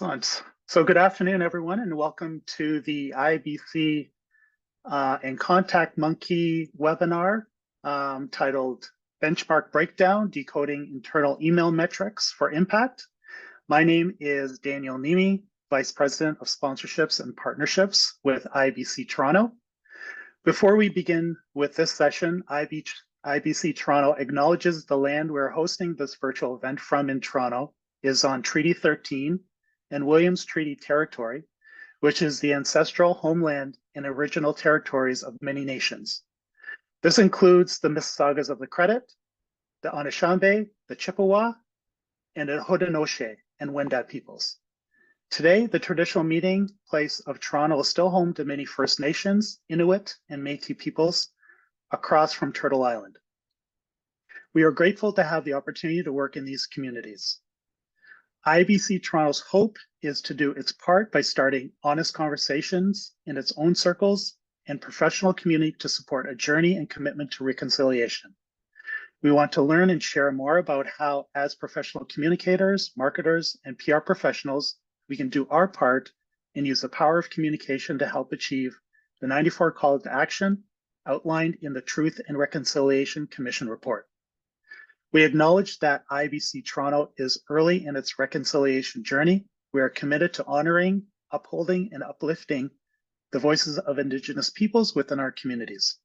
Excellent. So good afternoon, everyone, and welcome to the IBC and Contact Monkey webinar titled Benchmark Breakdown, Decoding Internal Email Metrics for Impact. My name is Daniel Nimi, Vice President of Sponsorships and Partnerships with IBC Toronto. Before we begin with this session, IBC Toronto acknowledges the land we're hosting this virtual event from in Toronto is on Treaty 13 and Williams Treaty territory, which is the ancestral homeland and original territories of many nations. This includes the Mississaugas of the Credit, the Anishinaabe, the Chippewa, and the Haudenosaunee and Wendat peoples. Today, the traditional meeting place of Toronto is still home to many First Nations, Inuit, and Métis peoples across from Turtle Island. We are grateful to have the opportunity to work in these communities. IBC Toronto's hope is to do its part by starting honest conversations in its own circles and professional community to support a journey and commitment to reconciliation. We want to learn and share more about how, as professional communicators, marketers, and PR professionals, we can do our part and use the power of communication to help achieve the 94 calls to action outlined in the Truth and Reconciliation Commission report. We acknowledge that IBC Toronto is early in its reconciliation journey. We are committed to honoring, upholding, and uplifting the voices of Indigenous peoples within our communities.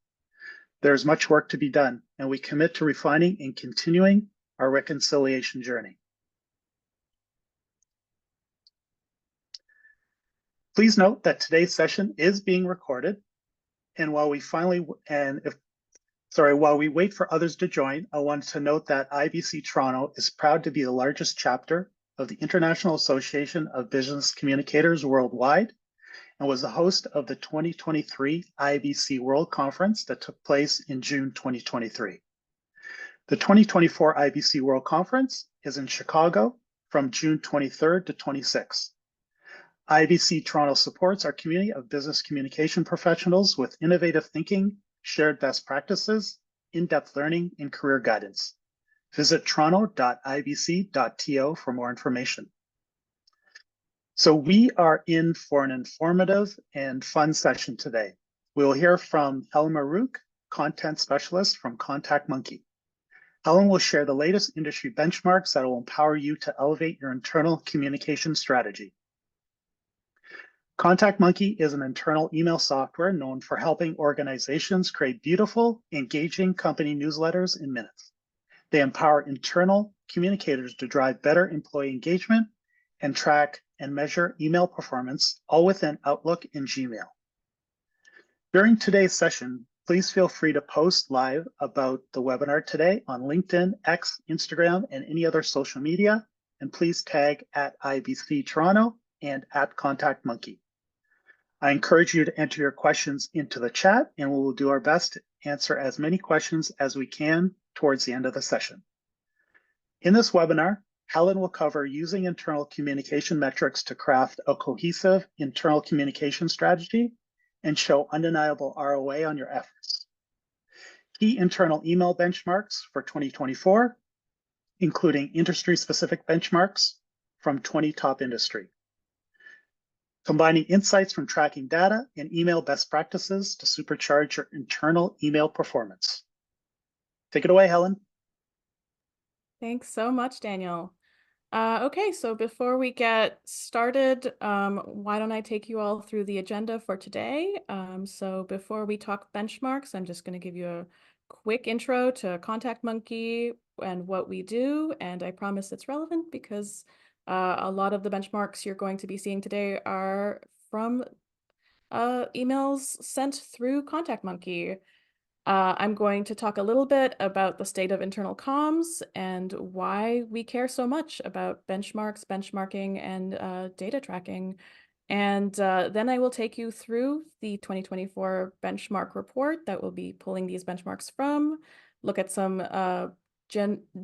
There is much work to be done, and we commit to refining and continuing our reconciliation journey. Please note that today's session is being recorded, and while we wait for others to join, I wanted to note that IBC Toronto is proud to be the largest chapter of the International Association of Business Communicators Worldwide and was the host of the 2023 IBC World Conference that took place in June 2023. The 2024 IBC World Conference is in Chicago from June 23rd to 26th. IBC Toronto supports our community of business communication professionals with innovative thinking, shared best practices, in-depth learning, and career guidance. Visit toronto.ibc.to for more information. So we are in for an informative and fun session today. We will hear from Helen Marouk, content specialist from Contact Monkey. Helen will share the latest industry benchmarks that will empower you to elevate your internal communication strategy. Contact Monkey is an internal email software known for helping organizations create beautiful, engaging company newsletters in minutes. They empower internal communicators to drive better employee engagement and track and measure email performance, all within Outlook and Gmail. During today's session, please feel free to post live about the webinar today on LinkedIn, X, Instagram, and any other social media, and please tag at IBC Toronto and at Contact Monkey. I encourage you to enter your questions into the chat, and we will do our best to answer as many questions as we can towards the end of the session. In this webinar, Helen will cover using internal communication metrics to craft a cohesive internal communication strategy and show undeniable ROI on your efforts. Key internal email benchmarks for 2024, including industry-specific benchmarks from 20 top industry. Combining insights from tracking data and email best practices to supercharge your internal email performance. Take it away, Helen. Thanks so much, Daniel. Okay, so before we get started, why don't I take you all through the agenda for today? So before we talk benchmarks, I'm just going to give you a quick intro to Contact Monkey and what we do, and I promise it's relevant because a lot of the benchmarks you're going to be seeing today are from emails sent through Contact Monkey. I'm going to talk a little bit about the state of internal comms and why we care so much about benchmarks, benchmarking, and data tracking. And then I will take you through the 2024 benchmark report that we'll be pulling these benchmarks from, look at some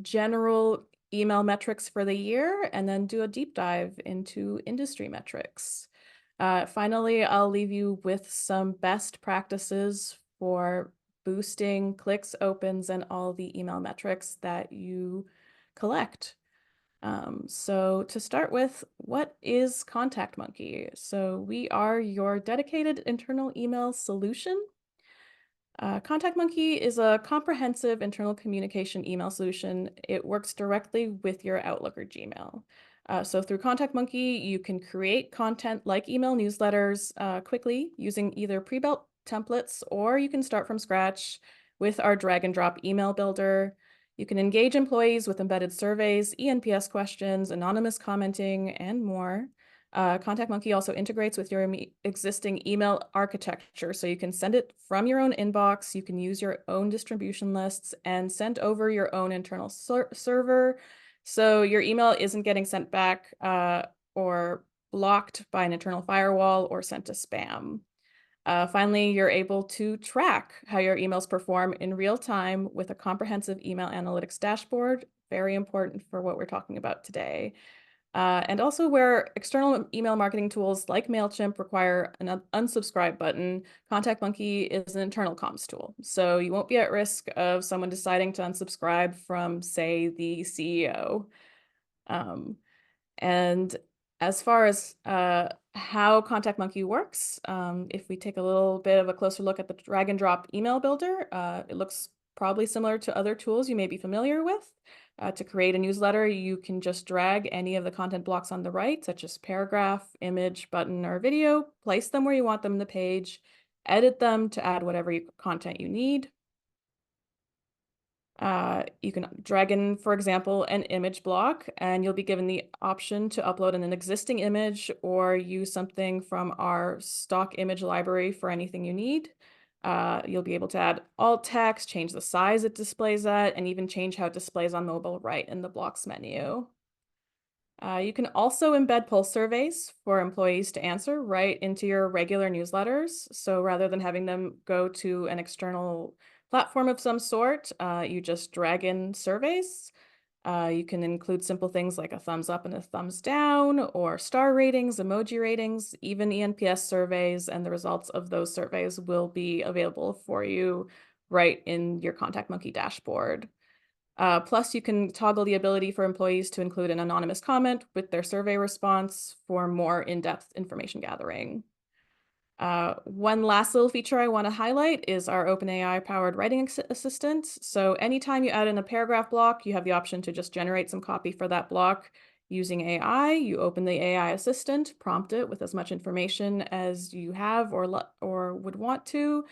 general email metrics for the year, and then do a deep dive into industry metrics. Finally, I'll leave you with some best practices for boosting clicks, opens, and all the email metrics that you collect. So to start with, what is Contact Monkey? So we are your dedicated internal email solution. Contact Monkey is a comprehensive internal communication email solution. It works directly with your Outlook or Gmail. So through Contact Monkey, you can create content like email newsletters quickly using either pre-built templates, or you can start from scratch with our drag and drop email builder. You can engage employees with embedded surveys, ENPS questions, anonymous commenting, and more. Contact Monkey also integrates with your existing email architecture, so you can send it from your own inbox, you can use your own distribution lists, and send over your own internal server, so your email isn't getting sent back or blocked by an internal firewall or sent to spam. Finally, you're able to track how your emails perform in real time with a comprehensive email analytics dashboard, very important for what we're talking about today. And also where external email marketing tools like MailChimp require an unsubscribe button, Contact Monkey is an internal comms tool. So you won't be at risk of someone deciding to unsubscribe from, say, the CEO. And as far as how Contact Monkey works, if we take a little bit of a closer look at the drag and drop email builder, it looks probably similar to other tools you may be familiar with. To create a newsletter, you can just drag any of the content blocks on the right, such as paragraph, image, button, or video, place them where you want them in the page, edit them to add whatever content you need. You can drag in, for example, an image block, and you'll be given the option to upload an existing image or use something from our stock image library for anything you need. You'll be able to add alt text, change the size it displays at, and even change how it displays on mobile right in the blocks menu. You can also embed pulse surveys for employees to answer right into your regular newsletters. So rather than having them go to an external platform of some sort, you just drag in surveys. You can include simple things like a thumbs up and a thumbs down, or star ratings, emoji ratings, even ENPS surveys, and the results of those surveys will be available for you right in your Contact Monkey dashboard. Plus, you can toggle the ability for employees to include an anonymous comment with their survey response for more in-depth information gathering. One last little feature I want to highlight is our OpenAI-powered writing assistant. So anytime you add in a paragraph block, you have the option to just generate some copy for that block using AI. You open the AI assistant, prompt it with as much information as you have or would want to,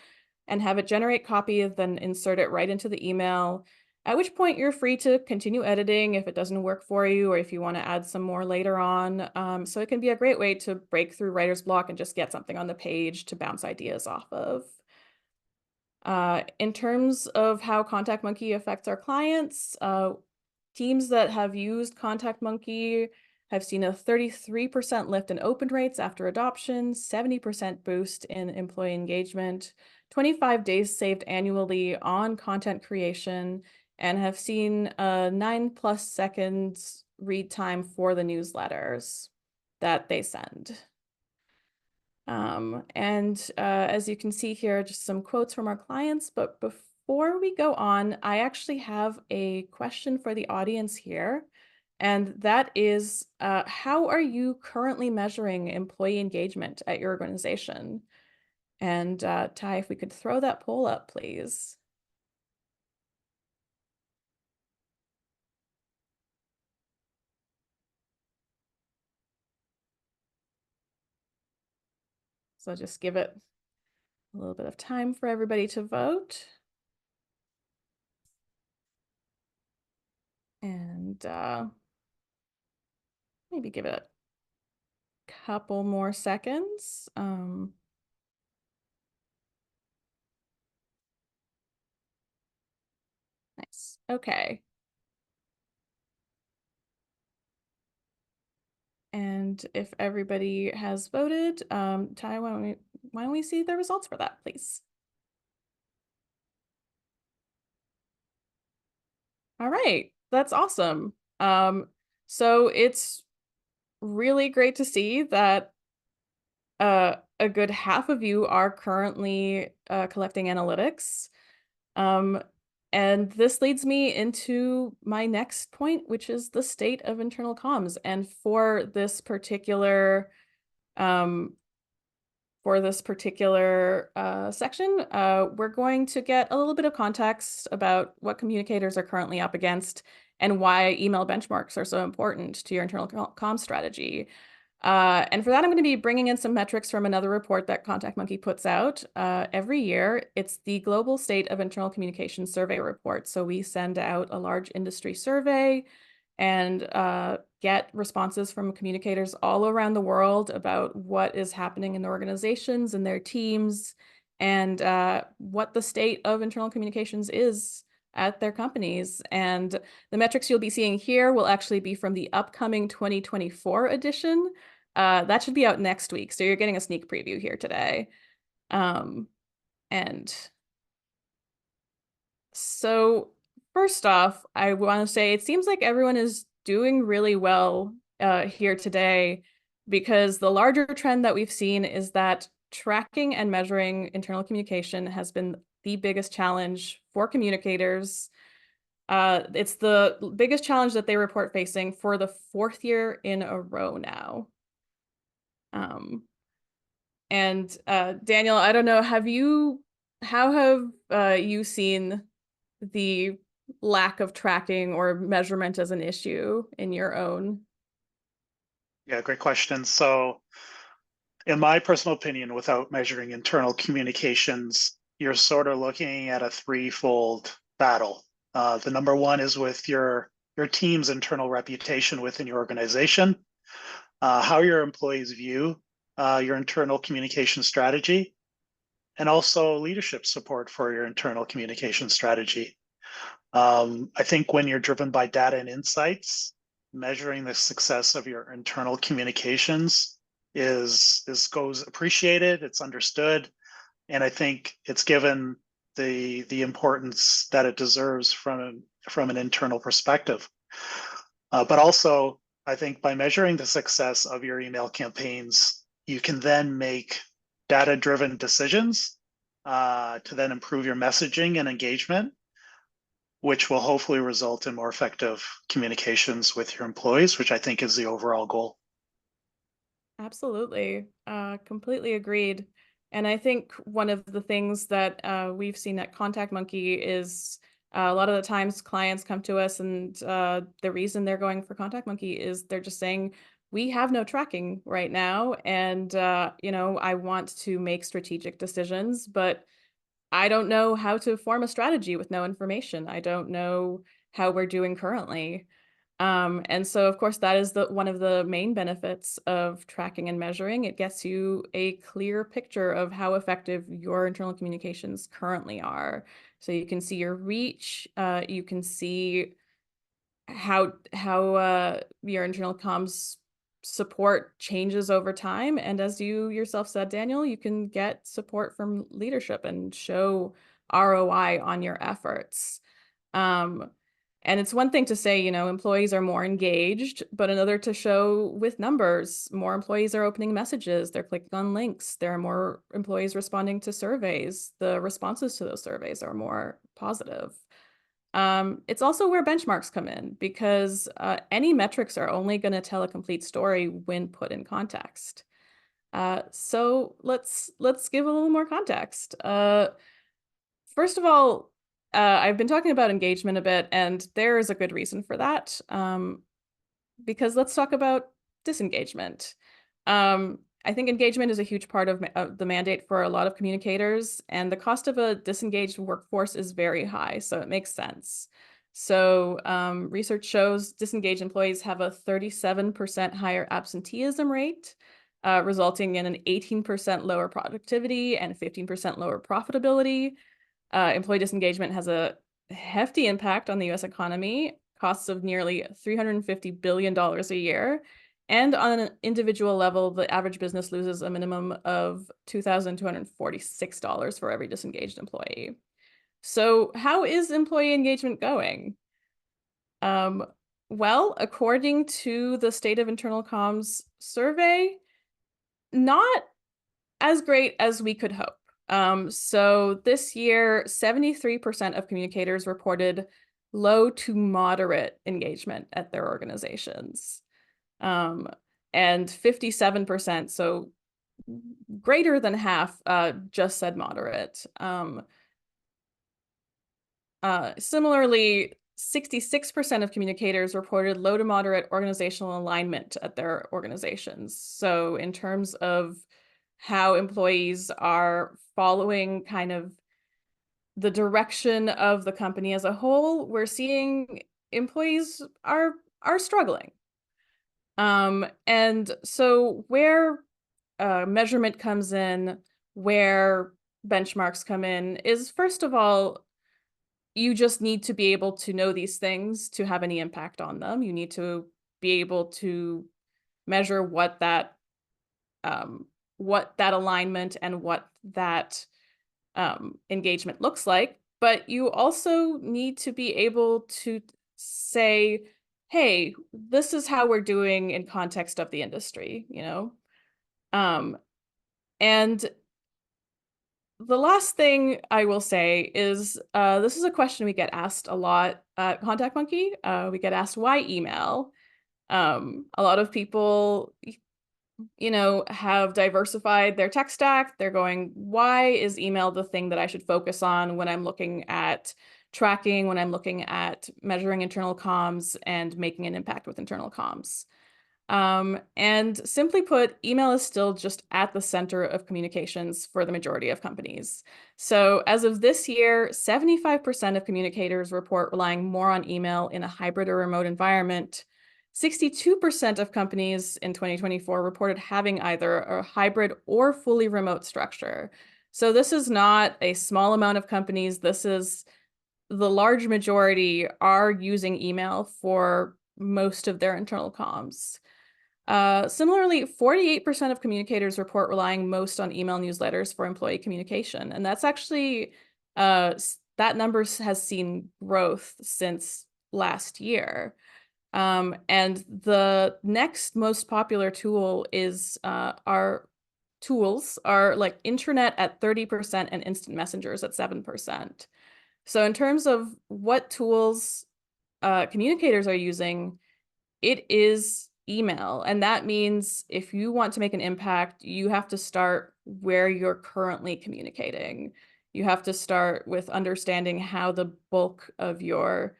and have it generate copy, then insert it right into the email. At which point you're free to continue editing if it doesn't work for you or if you want to add some more later on. So it can be a great way to break through writer's block and just get something on the page to bounce ideas off of. In terms of how Contact Monkey affects our clients, teams that have used Contact Monkey have seen a 33% lift in open rates after adoption, 70% boost in employee engagement, 25 days saved annually on content creation, and have seen a 9+ seconds read time for the newsletters that they send. As you can see here, just some quotes from our clients. But before we go on, I actually have a question for the audience here. And that is, how are you currently measuring employee engagement at your organization? And Ty, if we could throw that poll up, please. So just give it a little bit of time for everybody to vote. And maybe give it a couple more seconds. Nice. Okay. And if everybody has voted, Ty, why don't we see the results for that, please? All right, that's awesome. So it's really great to see that a good half of you are currently collecting analytics. And this leads me into my next point, which is the state of internal comms. And um, for this particular section, we're going to get a little bit of context about what communicators are currently up against and why email benchmarks are so important to your internal comms strategy. And for that, I'm going to be bringing in some metrics from another report that Contact Monkey puts out every year. It's the Global State of Internal Communication Survey Report. So we send out a large industry survey and get responses from communicators all around the world about what is happening in organizations and their teams and what the state of internal communications is at their companies. And the metrics you'll be seeing here will actually be from the upcoming 2024 edition. That should be out next week. So you're getting a sneak preview here today. And so first off, I want to say it seems like everyone is doing really well here today, because the larger trend that we've seen is that tracking and measuring internal communication has been the biggest challenge for communicators. It's the biggest challenge that they report facing for the fourth year in a row now. And Daniel, I don't know, how have you seen the lack of tracking or measurement as an issue in your own? Yeah, great question. So, in my personal opinion, without measuring internal communications, you're sort of looking at a threefold battle. The number one is with your team's internal reputation within your organization, how your employees view your internal communication strategy, and also leadership support for your internal communication strategy. I think when you're driven by data and insights, measuring the success of your internal communications is goes appreciated, it's understood, and I think it's given the importance that it deserves from an internal perspective. But also, I think by measuring the success of your email campaigns, you can then make data-driven decisions to then improve your messaging and engagement, which will hopefully result in more effective communications with your employees, which I think is the overall goal. Absolutely. Completely agreed. And I think one of the things that we've seen at Contact Monkey is a lot of the times clients come to us and the reason they're going for Contact Monkey is they're just saying, we have no tracking right now. And, I want to make strategic decisions, but I don't know how to form a strategy with no information. I don't know how we're doing currently. And so, of course, that is one of the main benefits of tracking and measuring. It gets you a clear picture of how effective your internal communications currently are. So you can see your reach, you can see how your internal comms support changes over time. And as you yourself said, Daniel, you can get support from leadership and show ROI on your efforts. Um, and it's one thing to say, employees are more engaged, but another to show with numbers. More employees are opening messages, they're clicking on links, there are more employees responding to surveys. The responses to those surveys are more positive. It's also where benchmarks come in, because any metrics are only going to tell a complete story when put in context. So let's give a little more context. First of all, I've been talking about engagement a bit, and there is a good reason for that. Because let's talk about disengagement. I think engagement is a huge part of the mandate for a lot of communicators, and the cost of a disengaged workforce is very high, so it makes sense. So research shows disengaged employees have a 37% higher absenteeism rate, resulting in an 18% lower productivity and 15% lower profitability. Employee disengagement has a hefty impact on the US economy, costs of nearly $350 billion a year. And on an individual level, the average business loses a minimum of $2,246 for every disengaged employee. So how is employee engagement going? Well, according to the State of Internal Comms survey, not as great as we could hope. So this year, 73% of communicators reported low to moderate engagement at their organizations. And 57%, so greater than half, just said moderate. Similarly, 66% of communicators reported low to moderate organizational alignment at their organizations. So in terms of how employees are following kind of the direction of the company as a whole, we're seeing employees are struggling. And so where measurement comes in, where benchmarks come in, is first of all, you just need to be able to know these things to have any impact on them. You need to be able to measure what that alignment and what that engagement looks like. But you also need to be able to say, hey, this is how we're doing in context of the industry, you know? And the last thing I will say is this is a question we get asked a lot at Contact Monkey. We get asked why email. A lot of people, you know, have diversified their tech stack. They're going, why is email the thing that I should focus on when I'm looking at tracking, when I'm looking at measuring internal comms and making an impact with internal comms? And simply put, email is still just at the center of communications for the majority of companies. So as of this year, 75% of communicators report relying more on email in a hybrid or remote environment. 62% of companies in 2024 reported having either a hybrid or fully remote structure. So this is not a small amount of companies. This is the large majority are using email for most of their internal comms. Similarly, 48% of communicators report relying most on email newsletters for employee communication. And that's actually, that number has seen growth since last year. And the next most popular tool is our tools are like internet at 30% and instant messengers at 7%. So in terms of what tools communicators are using, it is email. And that means if you want to make an impact, you have to start where you're currently communicating. You have to start with understanding how the bulk of your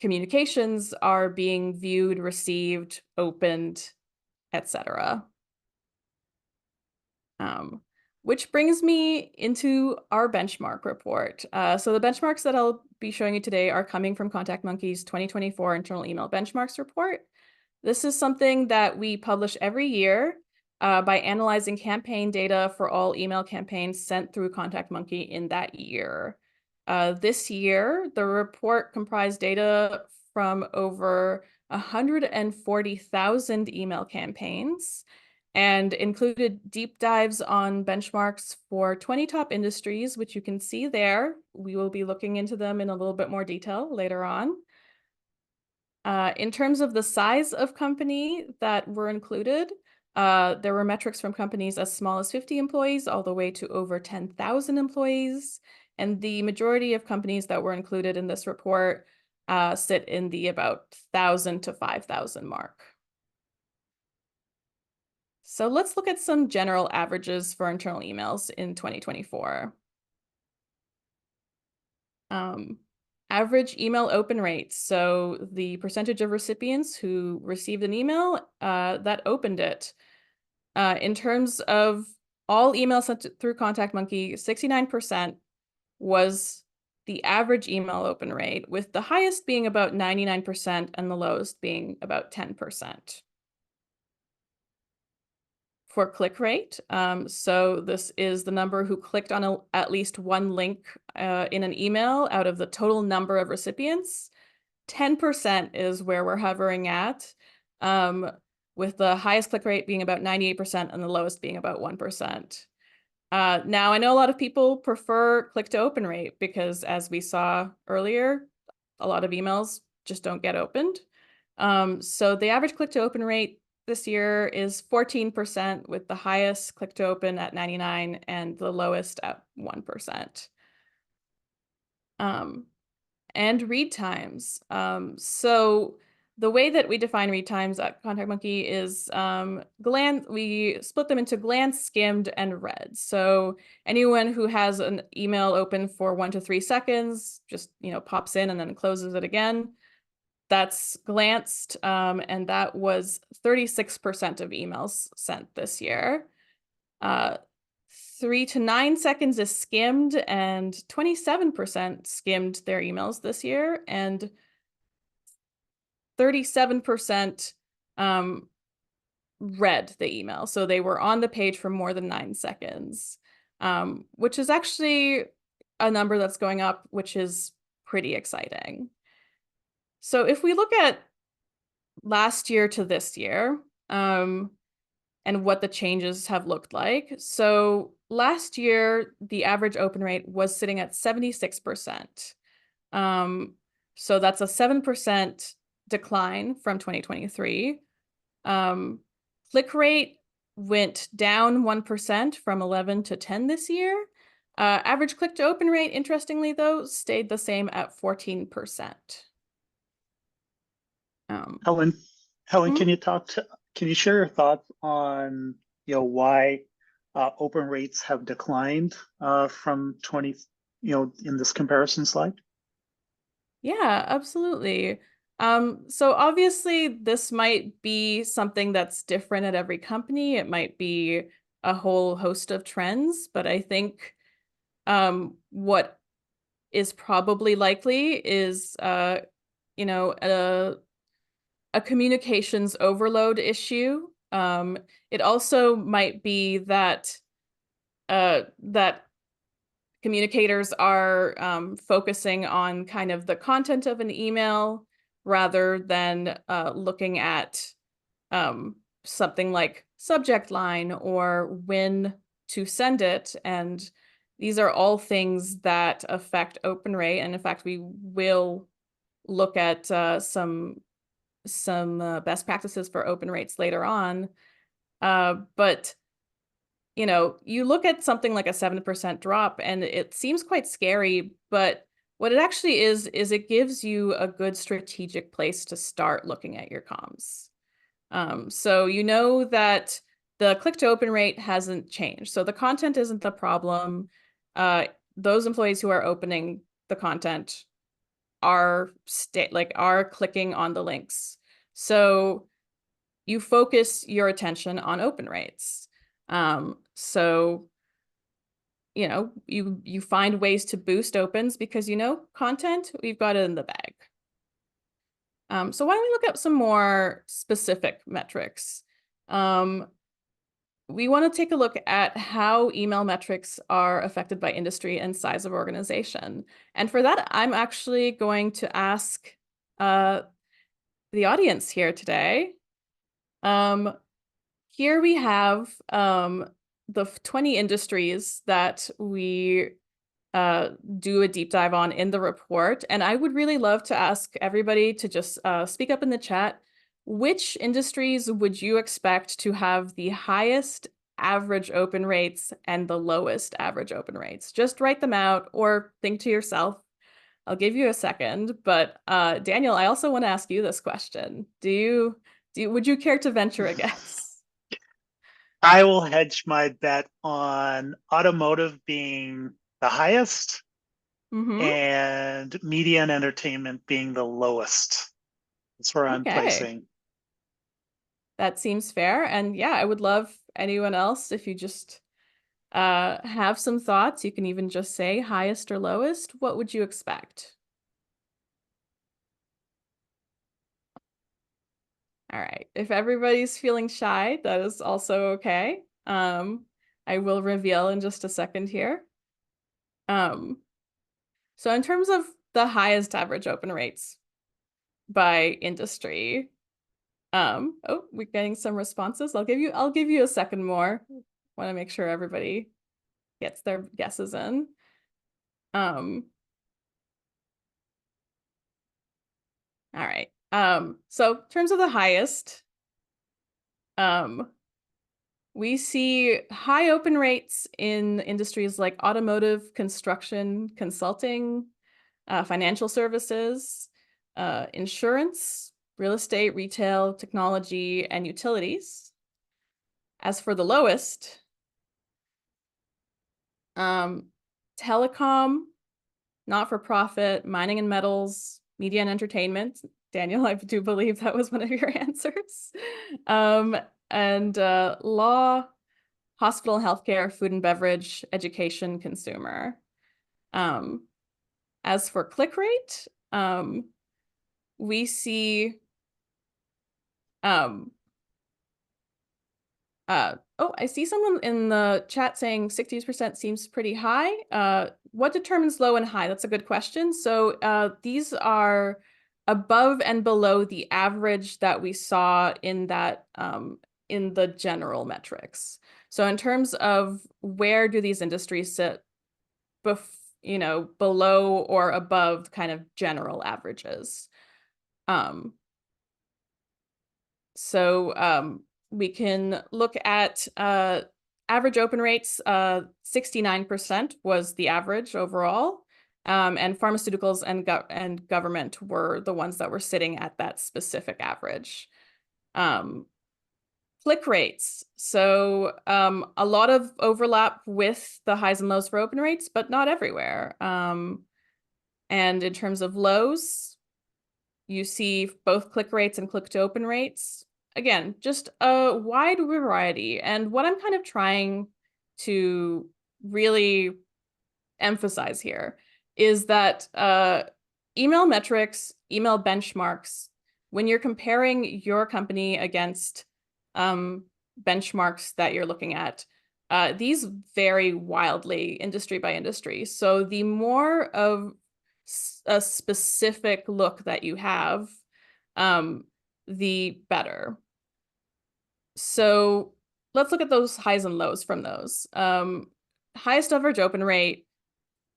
communications are being viewed, received, opened, etc. Which brings me into our benchmark report. So the benchmarks that I'll be showing you today are coming from Contact Monkey's 2024 Internal Email Benchmarks Report. This is something that we publish every year by analyzing campaign data for all email campaigns sent through Contact Monkey in that year. This year, the report comprised data from over 140,000 email campaigns and included deep dives on benchmarks for 20 top industries, which you can see there. We will be looking into them in a little bit more detail later on. In terms of the size of company that were included, there were metrics from companies as small as 50 employees all the way to over 10,000 employees. And the majority of companies that were included in this report sit in the about 1,000 to 5,000 mark. So let's look at some general averages for internal emails in 2024. Average email open rates. So the percentage of recipients who received an email that opened it. In terms of all emails sent through Contact Monkey, 69% was the average email open rate, with the highest being about 99% and the lowest being about 10%. For click rate, so this is the number who clicked on at least one link in an email out of the total number of recipients. 10% is where we're hovering at, with the highest click rate being about 98% and the lowest being about 1%. Now, I know a lot of people prefer click to open rate because, as we saw earlier, a lot of emails just don't get opened. So the average click to open rate this year is 14%, with the highest click to open at 99 and the lowest at 1%. And read times. So the way that we define read times at Contact Monkey is we split them into glance, skimmed, and read. So anyone who has an email open for 1 to 3 seconds just pops in and then closes it again. That's glanced, and that was 36% of emails sent this year. 3 to 9 seconds is skimmed, and 27% skimmed their emails this year, and 37% read the email. So they were on the page for more than 9 seconds, which is actually a number that's going up, which is pretty exciting. So if we look at last year to this year, and what the changes have looked like. So last year, the average open rate was sitting at 76%. So that's a 7% decline from 2023. Click rate went down 1% from 11 to 10 this year. Average click to open rate, interestingly though, stayed the same at 14%. Helen, Mhm. can you share your thoughts on, why open rates have declined from 20, in this comparison slide? Yeah, absolutely. So obviously this might be something that's different at every company. It might be a whole host of trends, but I think what is probably likely is you know, a communications overload issue. It also might be that that communicators are focusing on kind of the content of an email rather than looking at something like subject line or when to send it. And these are all things that affect open rate. And in fact, we will look at some best practices for open rates later on. But you look at something like a 7% drop and it seems quite scary, but what it actually is it gives you a good strategic place to start looking at your comms. So you know that the click to open rate hasn't changed. So the content isn't the problem. Those employees who are opening the content are are clicking on the links. So you focus your attention on open rates. So you find ways to boost opens because content, we've got it in the bag. So why don't we look at some more specific metrics? We want to take a look at how email metrics are affected by industry and size of organization. And for that, I'm actually going to ask the audience here today. Here we have the 20 industries that we do a deep dive on in the report. And I would really love to ask everybody to just speak up in the chat. Which industries would you expect to have the highest average open rates and the lowest average open rates? Just write them out or think to yourself. I'll give you a second, but Daniel, I also want to ask you this question. Would you care to venture a guess? I will hedge my bet on automotive being the highest Mm-hmm. and media and entertainment being the lowest. That's where I'm Okay. placing. That seems fair. And yeah, I would love anyone else if you just have some thoughts. You can even just say highest or lowest. What would you expect? All right. If everybody's feeling shy, that is also okay. I will reveal in just a second here. So in terms of the highest average open rates by industry, oh, we're getting some responses. I'll give you a second more. Want to make sure everybody gets their guesses in. All right. So in terms of the highest, Um, we see high open rates in industries like automotive, construction, consulting, financial services, insurance, real estate, retail, technology, and utilities. As for the lowest, telecom, not-for-profit, mining and metals, media and entertainment. Daniel, I do believe that was one of your answers. And law, hospital, healthcare, food and beverage, education, consumer. As for click rate, we see oh, I see someone in the chat saying 60% seems pretty high. What determines low and high? That's a good question. So these are above and below the average that we saw in that in the general metrics. So in terms of where do these industries sit, below or above kind of general averages. So we can look at average open rates. 69% was the average overall. And pharmaceuticals and government were the ones that were sitting at that specific average. Click rates. So a lot of overlap with the highs and lows for open rates, but not everywhere. And in terms of lows, you see both click rates and click to open rates. Again, just a wide variety. And what I'm kind of trying to really emphasize here is that email metrics, email benchmarks, when you're comparing your company against benchmarks that you're looking at, these vary wildly industry by industry. So the more of a specific look that you have, the better. So let's look at those highs and lows from those. Highest average open rate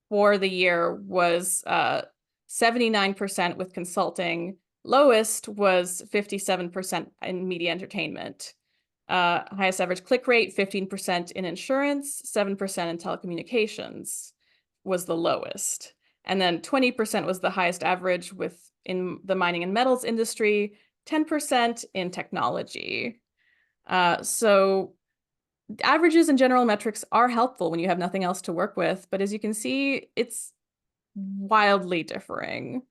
for the year was 79% with consulting. Lowest was 57% in media entertainment. Highest average click rate, 15% in insurance, 7% in telecommunications was the lowest. And then 20% was the highest average in the mining and metals industry, 10% in technology. So averages and general metrics are helpful when you have nothing else to work with, but as you can see, it's wildly differing.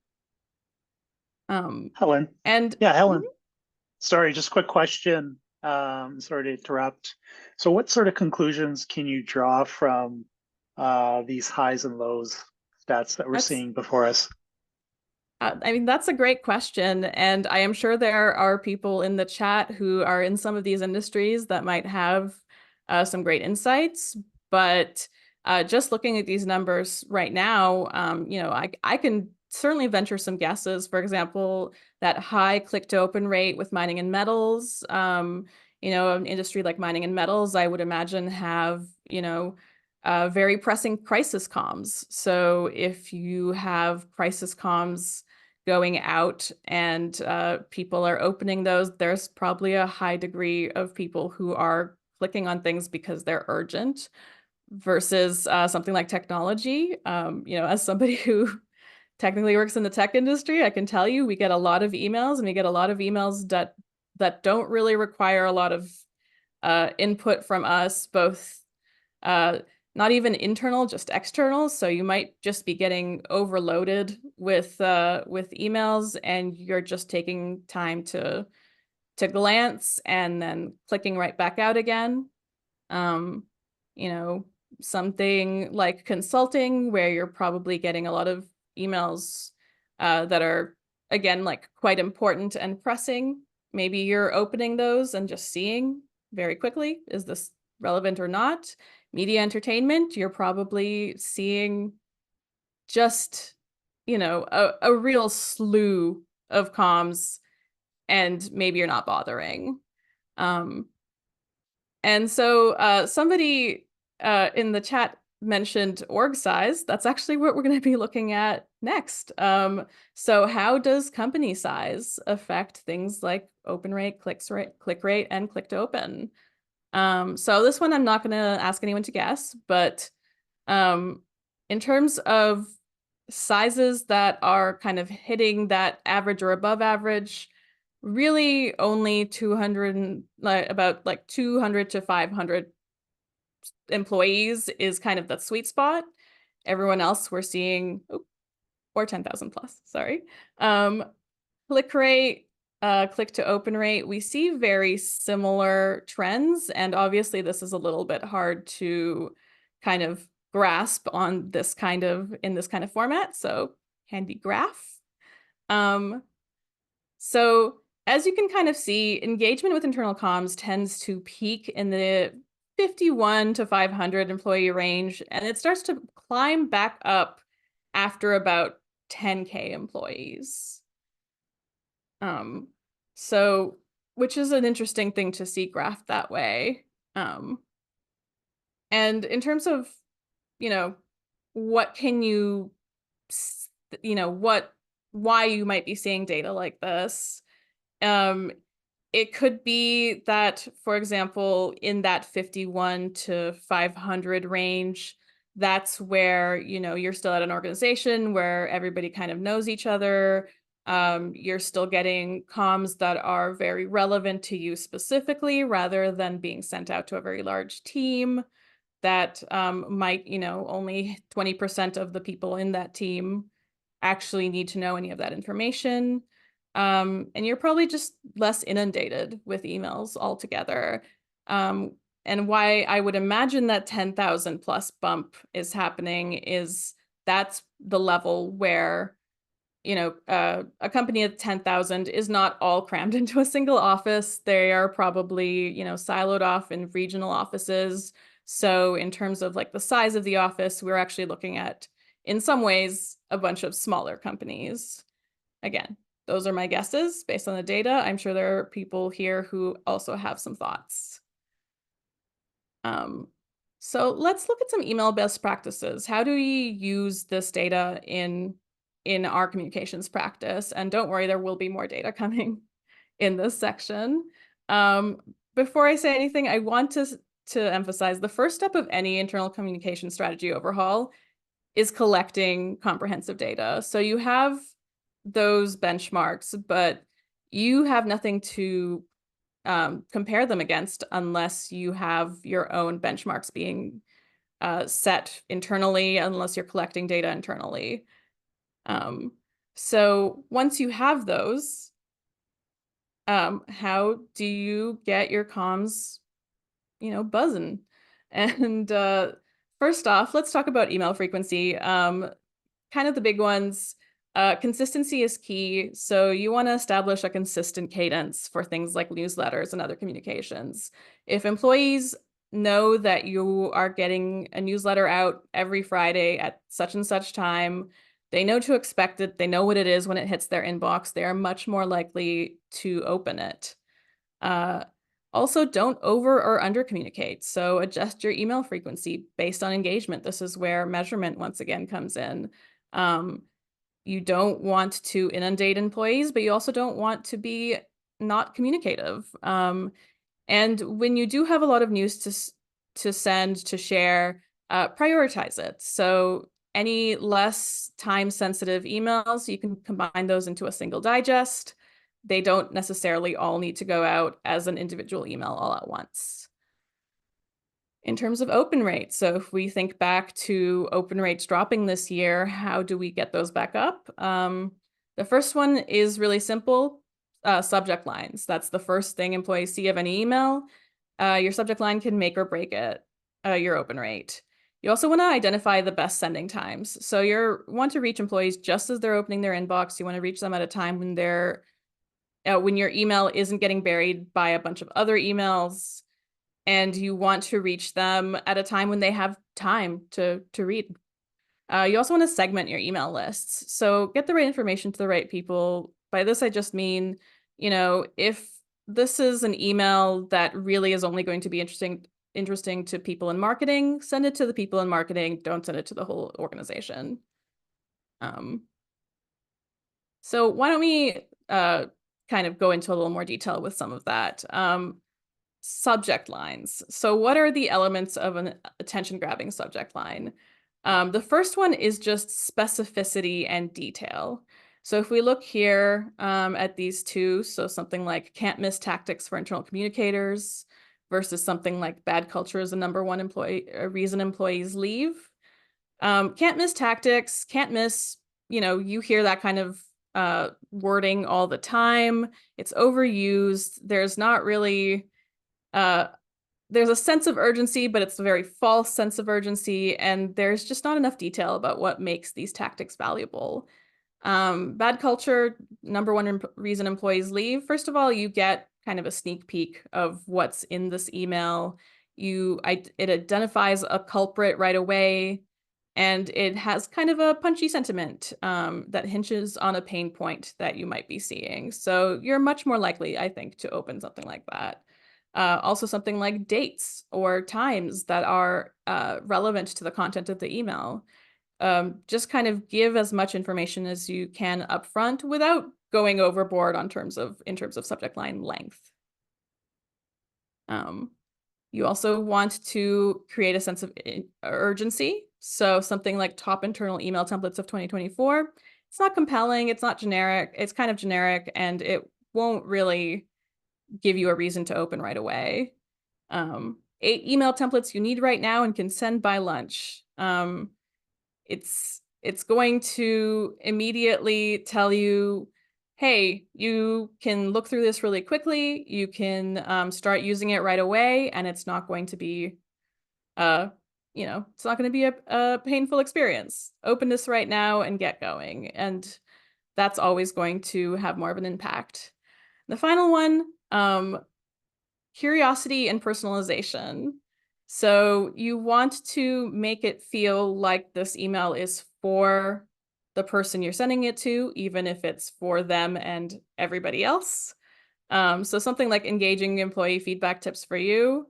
Helen. And Yeah, Helen. Sorry, just quick question. Sorry to interrupt. So what sort of conclusions can you draw from these highs and lows stats that we're seeing before us? I mean, that's a great question. And I am sure there are people in the chat who are in some of these industries that might have some great insights. But just looking at these numbers right now, I can certainly venture some guesses. For example, that high click to open rate with mining and metals, an industry like mining and metals, I would imagine have, very pressing crisis comms. So if you have crisis comms going out and people are opening those, there's probably a high degree of people who are clicking on things because they're urgent versus something like technology. As somebody who technically works in the tech industry, I can tell you we get a lot of emails, and we get a lot of emails that don't really require a lot of input from us, both not even internal, just external. So you might just be getting overloaded with emails, and you're just taking time to glance and then clicking right back out again. Something like consulting, where you're probably getting a lot of emails that are, again, like quite important and pressing. Maybe you're opening those and just seeing very quickly, is this relevant or not? Media entertainment, you're probably seeing just, a real slew of comms, and maybe you're not bothering. And so somebody in the chat mentioned org size, that's actually what we're going to be looking at next. So how does company size affect things like open rate, click rate, and click to open? So this one I'm not going to ask anyone to guess, but in terms of sizes that are kind of hitting that average or above average, really only 200, about like 200 to 500 employees is kind of the sweet spot. Everyone else we're seeing, or 10,000 plus, sorry. Click rate, click to open rate, we see very similar trends. And obviously this is a little bit hard to kind of grasp on this kind of, in this kind of format. So handy graph. So as you can kind of see, engagement with internal comms tends to peak in the 51 to 500 employee range, and it starts to climb back up after about 10K employees. So, which is an interesting thing to see graphed that way. And in terms of, you know, what can you, why you might be seeing data like this. It could be that, for example, in that 51 to 500 range, that's where, you're still at an organization where everybody kind of knows each other. You're still getting comms that are very relevant to you specifically, rather than being sent out to a very large team that might, only 20% of the people in that team actually need to know any of that information. And you're probably just less inundated with emails altogether. And why I would imagine that 10,000 plus bump is happening is that's the level where, a company of 10,000 is not all crammed into a single office. They are probably, siloed off in regional offices. So in terms of like the size of the office, we're actually looking at, in some ways, a bunch of smaller companies. Again, those are my guesses based on the data. I'm sure there are people here who also have some thoughts. So let's look at some email best practices. How do we use this data in our communications practice? And don't worry, there will be more data coming in this section. Before I say anything, I want to emphasize the first step of any internal communication strategy overhaul is collecting comprehensive data. So you have those benchmarks, but you have nothing to compare them against unless you have your own benchmarks being set internally, unless you're collecting data internally. So once you have those, how do you get your comms, buzzing? And first off, let's talk about email frequency. Kind of the big ones. Consistency is key. So you want to establish a consistent cadence for things like newsletters and other communications. If employees know that you are getting a newsletter out every Friday at such and such time, they know to expect it, they know what it is when it hits their inbox, they are much more likely to open it. Also, don't over or under communicate. So adjust your email frequency based on engagement. This is where measurement once again comes in. You don't want to inundate employees, but you also don't want to be not communicative. And when you do have a lot of news to send, to share, prioritize it. So any less time-sensitive emails, you can combine those into a single digest. They don't necessarily all need to go out as an individual email all at once. In terms of open rates, so if we think back to open rates dropping this year, how do we get those back up? The first one is really simple, subject lines. That's the first thing employees see of any email. Your subject line can make or break it, your open rate. You also want to identify the best sending times. So you want to reach employees just as they're opening their inbox. You want to reach them at a time when when your email isn't getting buried by a bunch of other emails, and you want to reach them at a time when they have time to read. You also want to segment your email lists. So get the right information to the right people. By this, I just mean, if this is an email that really is only going to be interesting to people in marketing, send it to the people in marketing. Don't send it to the whole organization. So why don't we kind of go into a little more detail with some of that. Subject lines. So what are the elements of an attention-grabbing subject line? The first one is just specificity and detail. So if we look here at these two, so something like can't miss tactics for internal communicators versus something like bad culture is the #1 reason employees leave. Can't miss tactics, can't miss, you hear that kind of wording all the time. It's overused. There's not really there's a sense of urgency, but it's a very false sense of urgency, and there's just not enough detail about what makes these tactics valuable. Bad culture, #1 reason employees leave. First of all, you get kind of a sneak peek of what's in this email. It identifies a culprit right away, and it has kind of a punchy sentiment that hinges on a pain point that you might be seeing. So you're much more likely, I think, to open something like that. Also something like dates or times that are relevant to the content of the email. Just kind of give as much information as you can upfront without going overboard in terms of subject line length. You also want to create a sense of urgency. So something like top internal email templates of 2024. It's not compelling, it's not generic, it's kind of generic, and it won't really give you a reason to open right away. 8 email templates you need right now and can send by lunch. It's going to immediately tell you, hey, you can look through this really quickly. You can start using it right away, and it's not going to be, it's not going to be a painful experience. Open this right now and get going, and that's always going to have more of an impact. The final one, curiosity and personalization. So you want to make it feel like this email is for the person you're sending it to, even if it's for them and everybody else. So something like engaging employee feedback tips for you.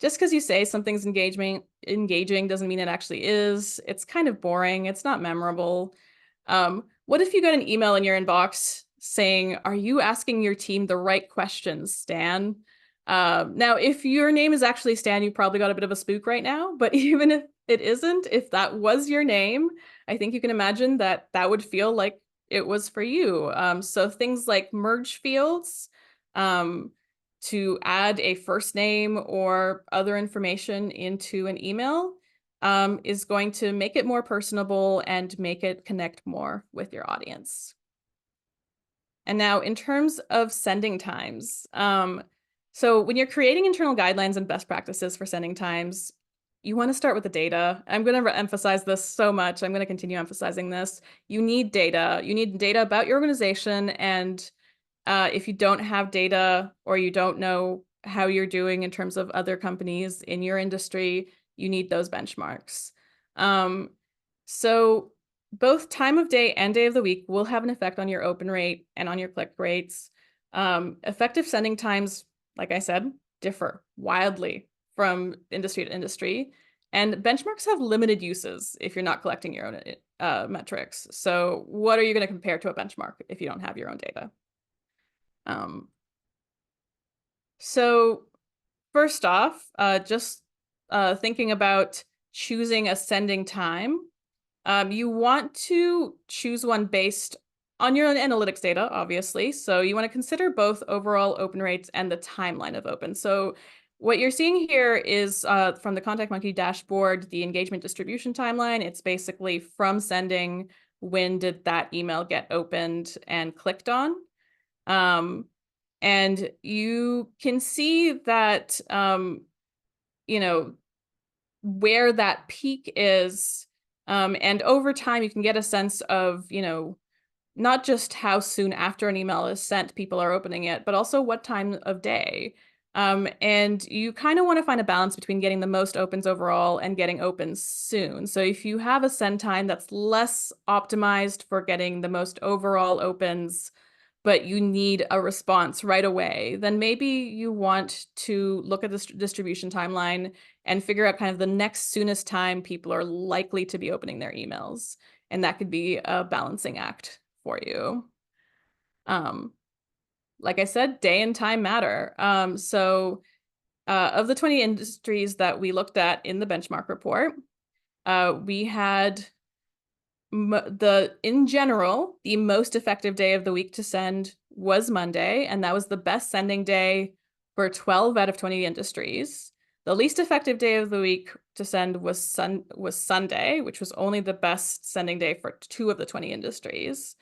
Just because you say something's engaging doesn't mean it actually is. It's kind of boring. It's not memorable. What if you got an email in your inbox saying, "Are you asking your team the right questions, Stan?" Now, if your name is actually Stan, you probably got a bit of a spook right now, but even if it isn't, if that was your name, I think you can imagine that that would feel like it was for you. So things like merge fields, to add a first name or other information into an email, is going to make it more personable and make it connect more with your audience. And now in terms of sending times, so when you're creating internal guidelines and best practices for sending times, you want to start with the data. I'm going to emphasize this so much. I'm going to continue emphasizing this. You need data. You need data about your organization. And if you don't have data or you don't know how you're doing in terms of other companies in your industry, you need those benchmarks. So both time of day and day of the week will have an effect on your open rate and on your click rates. Effective sending times, like I said, differ wildly from industry to industry. And benchmarks have limited uses if you're not collecting your own metrics. So what are you going to compare to a benchmark if you don't have your own data? So first off, just thinking about choosing a sending time, you want to choose one based on your own analytics data, obviously. So you want to consider both overall open rates and the timeline of open. So what you're seeing here is from the Contact Monkey dashboard, the engagement distribution timeline. It's basically from sending, when did that email get opened and clicked on? And you can see that, where that peak is. And over time, you can get a sense of, not just how soon after an email is sent people are opening it, but also what time of day. And you kind of want to find a balance between getting the most opens overall and getting opens soon. So if you have a send time that's less optimized for getting the most overall opens, but you need a response right away, then maybe you want to look at this distribution timeline and figure out kind of the next soonest time people are likely to be opening their emails. And that could be a balancing act for you. Like I said, day and time matter. Of the 20 industries that we looked at in the benchmark report, we had in general, the most effective day of the week to send was Monday, and that was the best sending day for 12 out of 20 industries. The least effective day of the week to send was Sunday, which was only the best sending day for 2 of the 20 industries.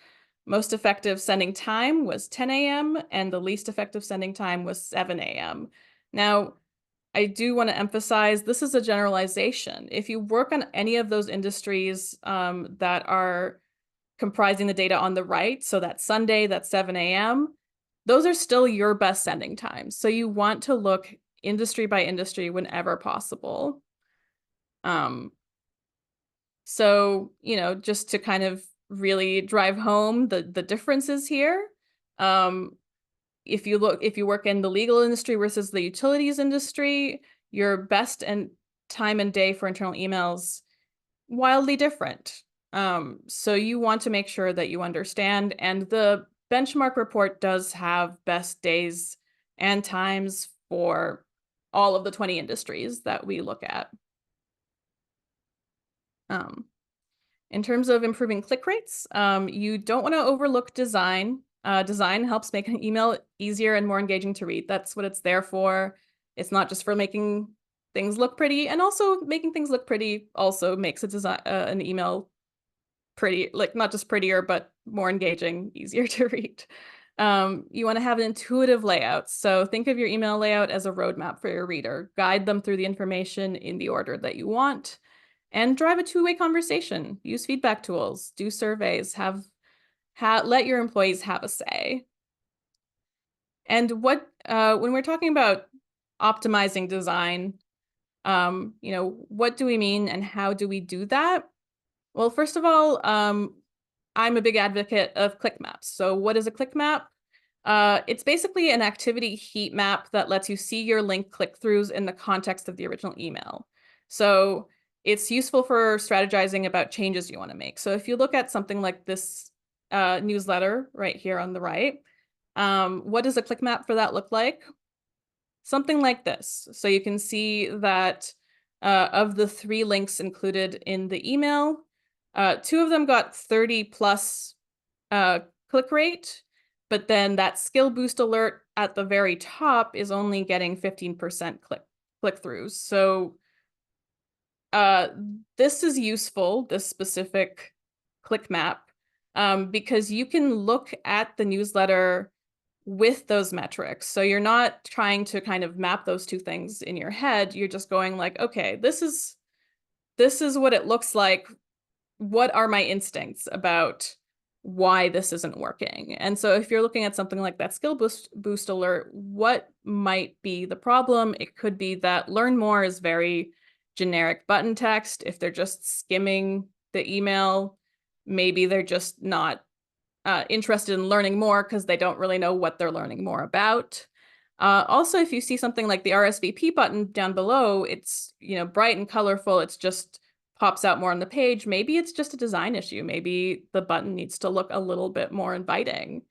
Most effective sending time was 10 a.m. and the least effective sending time was 7 a.m. Now, I do want to emphasize this is a generalization. If you work on any of those industries that are comprising the data on the right, so that Sunday, that 7 a.m., those are still your best sending times. So you want to look industry by industry whenever possible. So, just to kind of really drive home the differences here, if you work in the legal industry versus the utilities industry, your best and time and day for internal emails wildly different. So you want to make sure that you understand, and the benchmark report does have best days and times for all of the 20 industries that we look at. In terms of improving click rates, you don't want to overlook design. Design helps make an email easier and more engaging to read. That's what it's there for. It's not just for making things look pretty, and also making things look pretty also makes an email pretty, like not just prettier, but more engaging, easier to read. You want to have an intuitive layout. So think of your email layout as a roadmap for your reader. Guide them through the information in the order that you want. And drive a two-way conversation. Use feedback tools, do surveys, let your employees have a say. And when we're talking about optimizing design, what do we mean and how do we do that? Well, first of all, I'm a big advocate of click maps. So what is a click map? It's basically an activity heat map that lets you see your link click-throughs in the context of the original email. So it's useful for strategizing about changes you want to make. So if you look at something like this newsletter right here on the right, what does a click map for that look like? Something like this. So you can see that of the 3 links included in the email, 2 of them got 30 plus click rate, but then that skill boost alert at the very top is only getting 15% click-throughs. So this is useful, this specific click map, because you can look at the newsletter with those metrics. So you're not trying to kind of map those two things in your head. You're just going like, okay, this is what it looks like. What are my instincts about why this isn't working? And so if you're looking at something like that skill boost alert, what might be the problem? It could be that learn more is very generic button text. If they're just skimming the email, maybe they're just not interested in learning more because they don't really know what they're learning more about. Also, if you see something like the RSVP button down below, it's bright and colorful. It's just pops out more on the page. Maybe it's just a design issue. Maybe the button needs to look a little bit more inviting.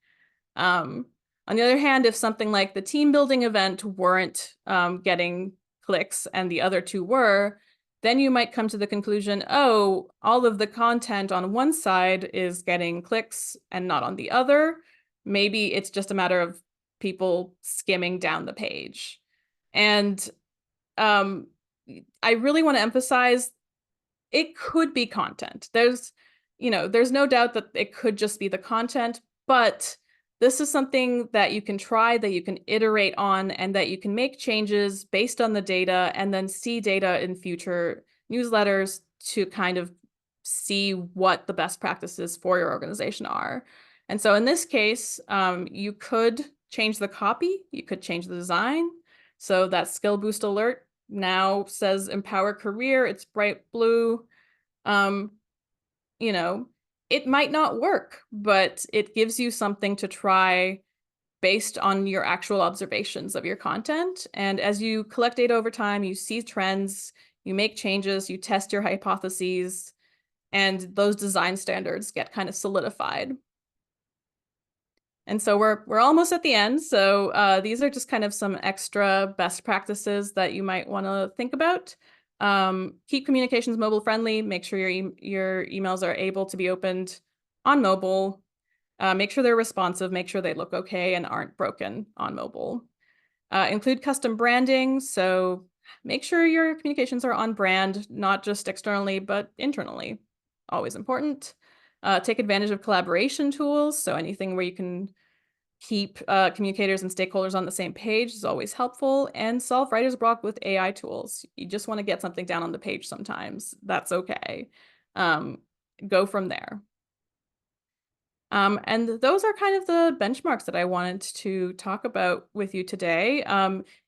On the other hand, if something like the team building event weren't getting clicks and the other 2 were, then you might come to the conclusion, oh, all of the content on one side is getting clicks and not on the other. Maybe it's just a matter of people skimming down the page. And I really want to emphasize it could be content. There's no doubt that it could just be the content, but this is something that you can try, that you can iterate on, and that you can make changes based on the data and then see data in future newsletters to kind of see what the best practices for your organization are. And so in this case, you could change the copy, you could change the design. So that skill boost alert now says empower career, it's bright blue. it might not work, but it gives you something to try based on your actual observations of your content. And as you collect data over time, you see trends, you make changes, you test your hypotheses, and those design standards get kind of solidified. And so we're almost at the end. So these are just kind of some extra best practices that you might want to think about. Keep communications mobile friendly. Make sure your emails are able to be opened on mobile. Make sure they're responsive. Make sure they look okay and aren't broken on mobile. Include custom branding. So make sure your communications are on brand, not just externally, but internally. Always important. Take advantage of collaboration tools. So anything where you can keep communicators and stakeholders on the same page is always helpful. And solve writer's block with AI tools. You just want to get something down on the page sometimes. That's okay. Go from there. And those are kind of the benchmarks that I wanted to talk about with you today.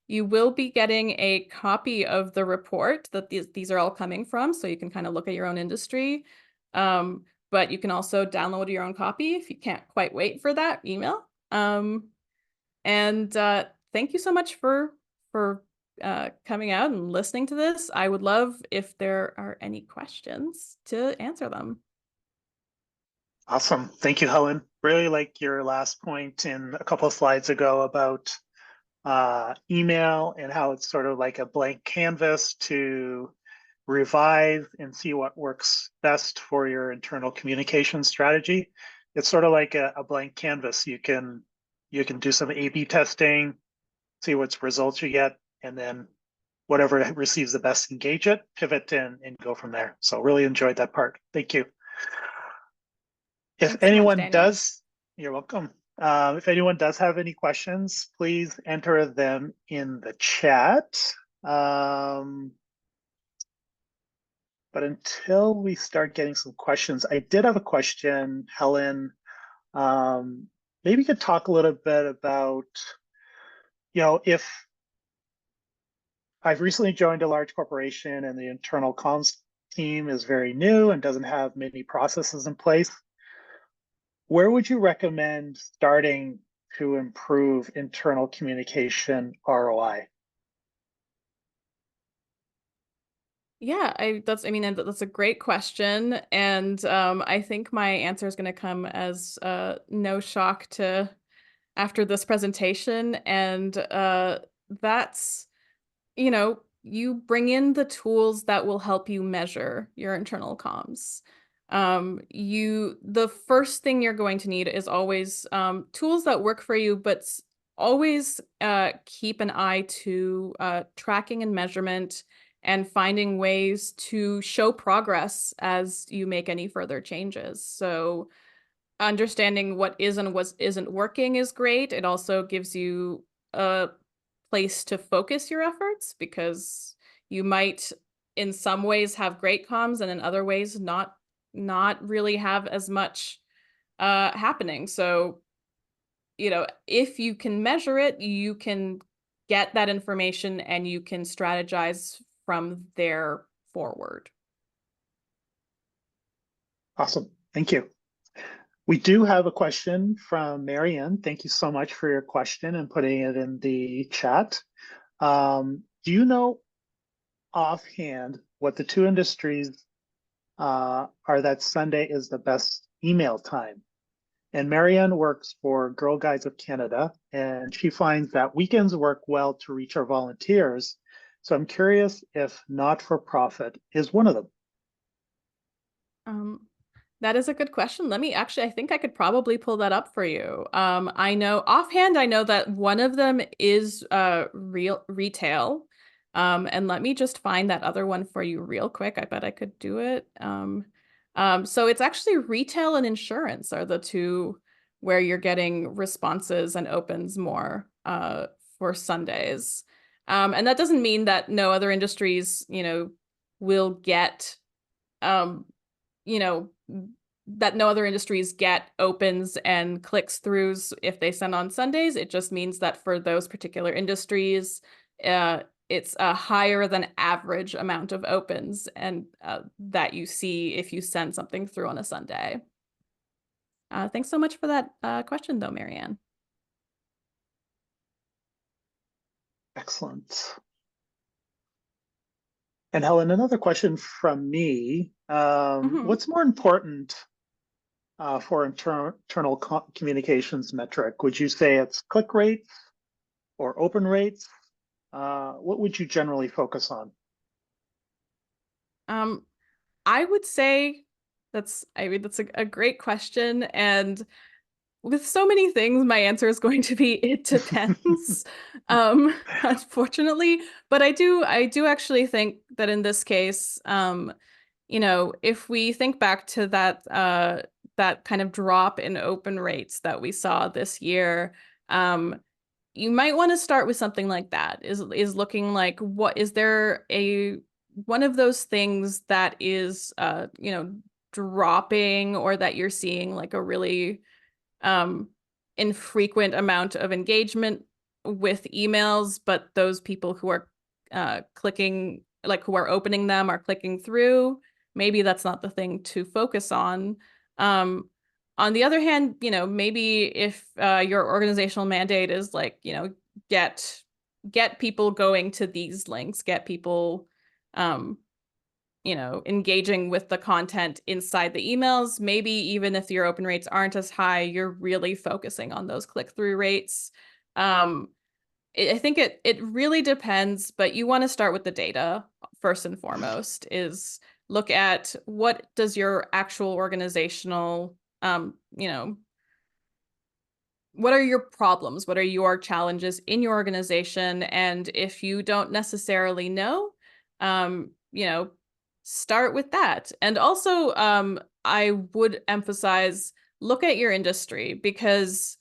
You will be getting a copy of the report that these are all coming from, so you can kind of look at your own industry. But you can also download your own copy if you can't quite wait for that email. And thank you so much for coming out and listening to this. I would love if there are any questions to answer them. Awesome. Thank you, Helen. Really like your last point in a couple of slides ago about email and how it's sort of like a blank canvas to revise and see what works best for your internal communication strategy. It's sort of like a blank canvas. You can do some A/B testing, see what results you get, and then whatever receives the best, engage it, pivot, and go from there. So really enjoyed that part. Thank you. If Thanks so much, anyone Daniel. does, you're welcome. If anyone does have any questions, please enter them in the chat. But until we start getting some questions, I did have a question, Helen. Maybe you could talk a little bit about, if I've recently joined a large corporation and the internal comms team is very new and doesn't have many processes in place, where would you recommend starting to improve internal communication ROI? Yeah, that's a great question. And I think my answer is going to come as no shock to after this presentation. And that's, you bring in the tools that will help you measure your internal comms. The first thing you're going to need is always tools that work for you, but always keep an eye to tracking and measurement and finding ways to show progress as you make any further changes. So understanding what is and what isn't working is great. It also gives you a place to focus your efforts, because you might in some ways have great comms and in other ways not really have as much happening. So, if you can measure it, you can get that information and you can strategize from there forward. Awesome. Thank you. We do have a question from Marianne. Thank you so much for your question and putting it in the chat. Do you know offhand what the two industries are that Sunday is the best email time? And Marianne works for Girl Guides of Canada, and she finds that weekends work well to reach our volunteers. So I'm curious if not-for-profit is one of them. That is a good question. I think I could probably pull that up for you. I know offhand, I know that one of them is retail. And let me just find that other one for you real quick. I bet I could do it. So it's actually retail and insurance are the two where you're getting responses and opens more for Sundays. And that doesn't mean that no other industries, will get that no other industries get opens and clicks throughs if they send on Sundays. It just means that for those particular industries, it's a higher than average amount of opens and that you see if you send something through on a Sunday. Thanks so much for that question, though, Marianne. Excellent. And Helen, another question from me. Mhm. What's more important for internal communications metric? Would you say it's click rates or open rates? What would you generally focus on? Um, I would say that's a great question. And with so many things, my answer is going to be it depends, unfortunately. But I do actually think that in this case, if we think back to that kind of drop in open rates that we saw this year, um, you might want to start with something like that. Is looking like, what is there a one of those things that is dropping, or that you're seeing like a really um, infrequent amount of engagement with emails, but those people who are clicking, like who are opening them, are clicking through. Maybe that's not the thing to focus on. Um, on the other hand, maybe if your organizational mandate is like, get get people going to these links, get people um, engaging with the content inside the emails. Maybe even if your open rates aren't as high, you're really focusing on those click-through rates. Um, I think it really depends, but you want to start with the data first and foremost, is look at what does your actual organizational, what are your problems? What are your challenges in your organization? And if you don't necessarily know, you know, start with that. And also, I would emphasize, look at your industry, because,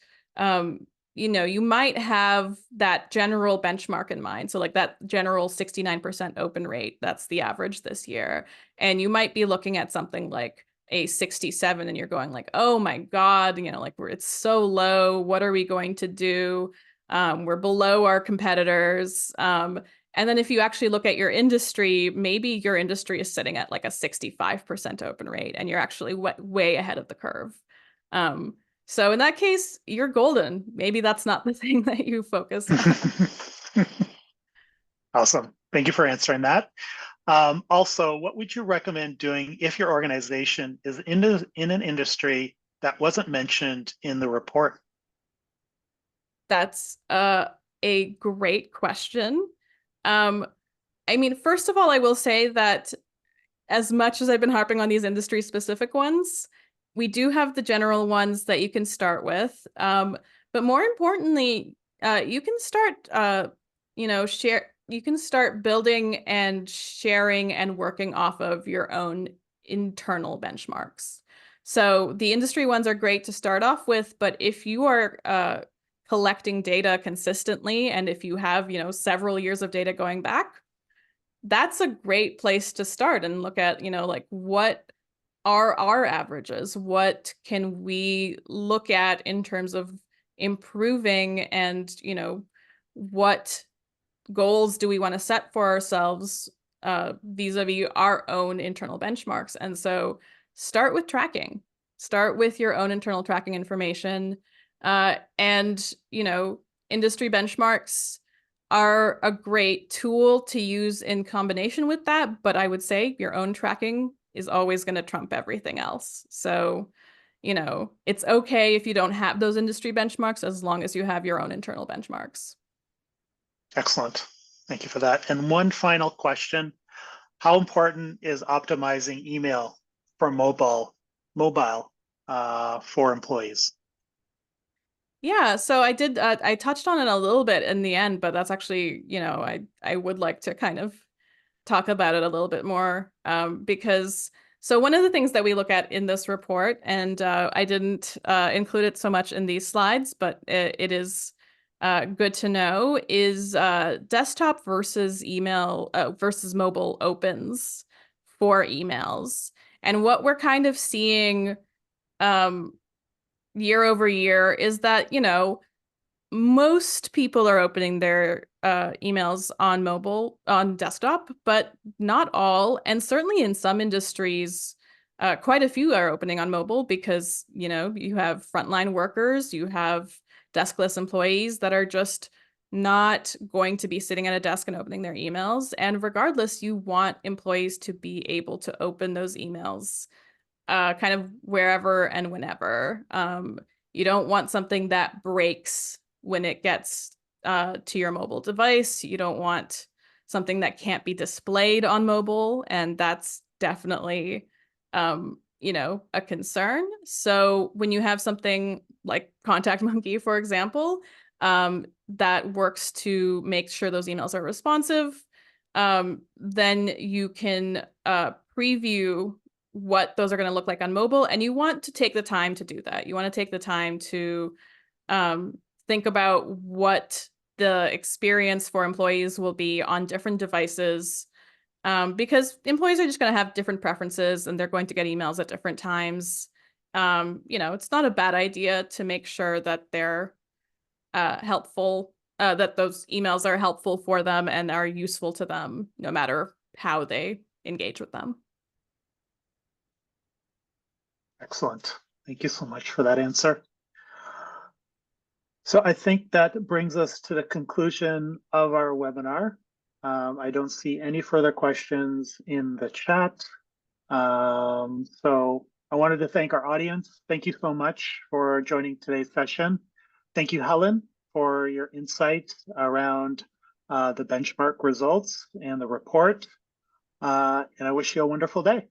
you might have that general benchmark in mind. So like that general 69% open rate, that's the average this year. And you might be looking at something like a 67, and you're going like, oh my God, like it's so low. What are we going to do? We're below our competitors. And then if you actually look at your industry, maybe your industry is sitting at like a 65% open rate, and you're actually way ahead of the curve. Um, so in that case, you're golden. Maybe that's not the thing that you focus on. Awesome. Thank you for answering that. Also, what would you recommend doing if your organization is in an industry that wasn't mentioned in the report? That's a great question. Um, I mean, first of all, I will say that as much as I've been harping on these industry specific ones, we do have the general ones that you can start with. But more importantly, you can start, you can start building and sharing and working off of your own internal benchmarks. So the industry ones are great to start off with, but if you are collecting data consistently, and if you have, several years of data going back, that's a great place to start and look at, like, what are our averages? What can we look at in terms of improving, and, what goals do we want to set for ourselves vis-a-vis our own internal benchmarks? And so start with tracking. Start with your own internal tracking information. And, industry benchmarks are a great tool to use in combination with that, but I would say your own tracking is always going to trump everything else. So, it's okay if you don't have those industry benchmarks, as long as you have your own internal benchmarks. Excellent. Thank you for that. And one final question. How important is optimizing email for mobile for employees? Yeah, so I touched on it a little bit in the end, but that's actually, I would like to kind of talk about it a little bit more, because so one of the things that we look at in this report, and I didn't include it so much in these slides, but it is good to know, is desktop versus email versus mobile opens for emails. And what we're kind of seeing um, year over year is that, most people are opening their emails on desktop, but not all. And certainly in some industries, quite a few are opening on mobile because, you know, you have frontline workers, you have deskless employees that are just not going to be sitting at a desk and opening their emails. And regardless, you want employees to be able to open those emails kind of wherever and whenever. You don't want something that breaks when it gets to your mobile device. You don't want something that can't be displayed on mobile, and that's definitely, you know, a concern. So when you have something like Contact Monkey, for example, that works to make sure those emails are responsive, then you can preview what those are going to look like on mobile. And you want to take the time to do that. You want to take the time to think about what the experience for employees will be on different devices, because employees are just going to have different preferences and they're going to get emails at different times. You know, it's not a bad idea to make sure that they're helpful, that those emails are helpful for them and are useful to them, no matter how they engage with them. Excellent. Thank you so much for that answer. So I think that brings us to the conclusion of our webinar. I don't see any further questions in the chat. So I wanted to thank our audience. Thank you so much for joining today's session. Thank you, Helen, for your insight around the benchmark results and the report. And I wish you a wonderful day.